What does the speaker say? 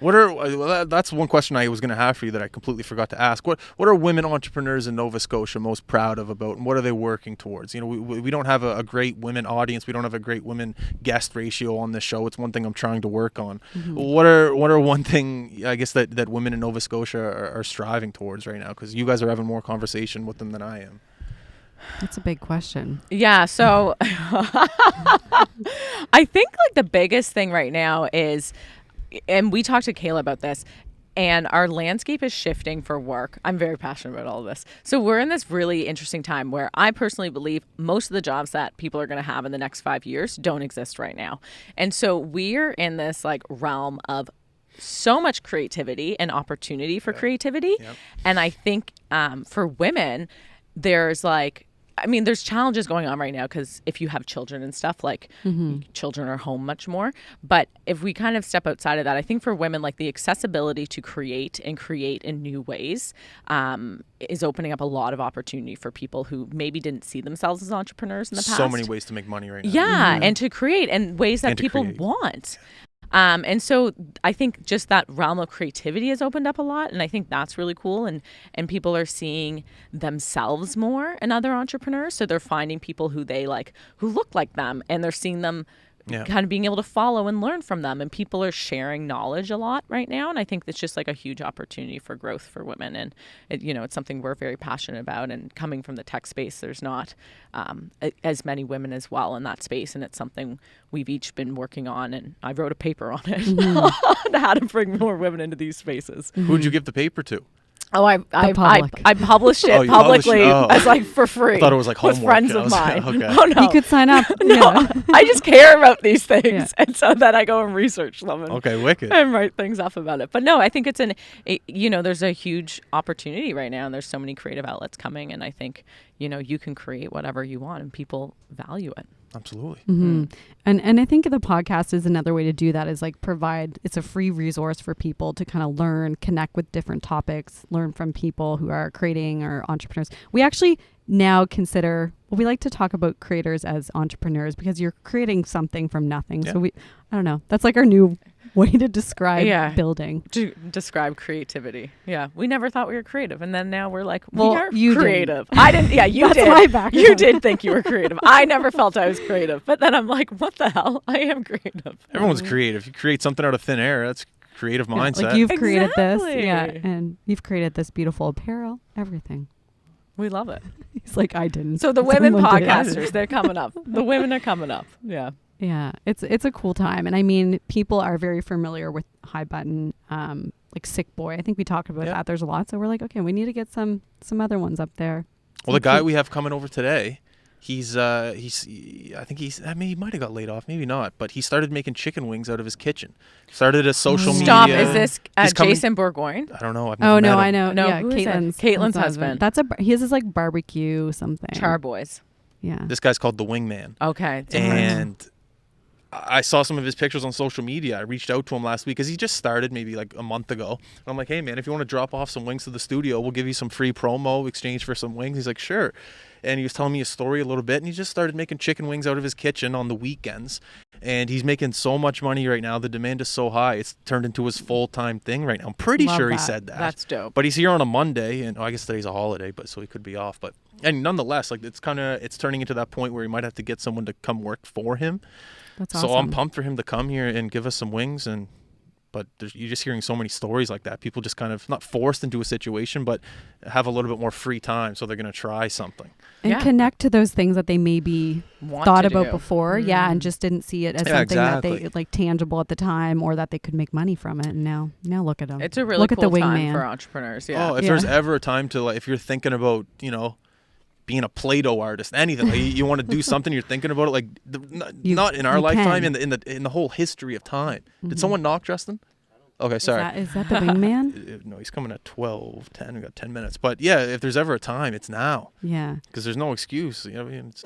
That's one question I was going to have for you that I completely forgot to ask. What are women entrepreneurs in Nova Scotia most proud of about, and what are they working towards? You know, we don't have a great women audience. We don't have a great women guest ratio on this show. It's one thing I'm trying to work on. Mm-hmm. What are one thing, I guess, that women in Nova Scotia are striving towards right now? Because you guys are having more conversation with them than I am. That's a big question. Yeah. So I think like the biggest thing right now is, and we talked to Kayla about this, and our landscape is shifting for work. I'm very passionate about all of this. So we're in this really interesting time where I personally believe most of the jobs that people are going to have in the next 5 years don't exist right now. And so we're in this like realm of so much creativity and opportunity for creativity. Yep. And I think for women, there's challenges going on right now because if you have children and stuff, like children are home much more. But if we kind of step outside of that, I think for women, like the accessibility to create in new ways is opening up a lot of opportunity for people who maybe didn't see themselves as entrepreneurs in the past. So many ways to make money right now. Yeah, and to create in ways that people want. And so I think just that realm of creativity has opened up a lot. And I think that's really cool. And people are seeing themselves more in other entrepreneurs. So they're finding people who look like them, and they're seeing them kind of being able to follow and learn from them. And people are sharing knowledge a lot right now. And I think it's just like a huge opportunity for growth for women. And, it's something we're very passionate about. And coming from the tech space, there's not as many women as well in that space. And it's something we've each been working on. And I wrote a paper on it on how to bring more women into these spaces. Who'd you give the paper to? Oh, I published it publicly as like for free. I thought it was like homework. With friends of mine. Okay. Oh no, you could sign up. No, I just care about these things, and so then I go and research them. And, wicked. And write things up about it. But no, I think there's a huge opportunity right now, and there's so many creative outlets coming, and I think you can create whatever you want, and people value it. Absolutely. Mm-hmm. And I think the podcast is another way to do that, is like it's a free resource for people to kind of learn, connect with different topics, learn from people who are creating or entrepreneurs. We actually now consider, we like to talk about creators as entrepreneurs because you're creating something from nothing. Yeah. So I don't know, that's like our new way to describe building. To describe creativity. Yeah. We never thought we were creative. And then now we're like, well, we are you creative. I didn't. Yeah, you That's did. My background. You did think you were creative. I never felt I was creative. But then I'm like, what the hell? I am creative. Everyone's creative. You create something out of thin air. That's creative mindset. Like you've created this. Yeah. And you've created this beautiful apparel, everything. We love it. He's like, I didn't. So the women podcasters, they're coming up. The women are coming up. Yeah. Yeah, it's a cool time. And I mean, people are very familiar with High Button, like Sick Boy. I think we talked about that. There's a lot. So we're like, okay, we need to get some other ones up there. Well, the guy we have coming over today, he might have got laid off, maybe not, but he started making chicken wings out of his kitchen. Started a social media. Stop, is this Jason Bourgoin? I don't know. I've never met him. I know. No, yeah, Caitlin's husband. He has this like barbecue something. Charboys. Yeah. This guy's called the Wingman. Okay. And I saw some of his pictures on social media. I reached out to him last week because he just started maybe like a month ago. And I'm like, hey, man, if you want to drop off some wings to the studio, we'll give you some free promo exchange for some wings. He's like, sure. And he was telling me his story a little bit. And he just started making chicken wings out of his kitchen on the weekends. And he's making so much money right now. The demand is so high. It's turned into his full-time thing right now. I'm pretty sure he said that. That's dope. But he's here on a Monday. And I guess today's a holiday, but so he could be off. And nonetheless, like it's turning into that point where he might have to get someone to come work for him. That's awesome. So I'm pumped for him to come here and give us some wings. But you're just hearing so many stories like that. People just kind of not forced into a situation, but have a little bit more free time. So they're going to try something. And connect to those things that they maybe thought about before. Mm. Yeah. And just didn't see it as something that they like tangible at the time, or that they could make money from it. And now look at them. It's a really cool time for entrepreneurs. Yeah. Oh, if there's ever a time to, like, if you're thinking about, being a Play-Doh artist, anything, like you want to do something, you're thinking about it, like not in our lifetime, in the whole history of time. Mm-hmm. Did someone knock, Justin? Okay, sorry. Is that the Wingman? No, he's coming at 12:10. We got 10 minutes. But yeah, if there's ever a time, it's now. Yeah. Because there's no excuse. It's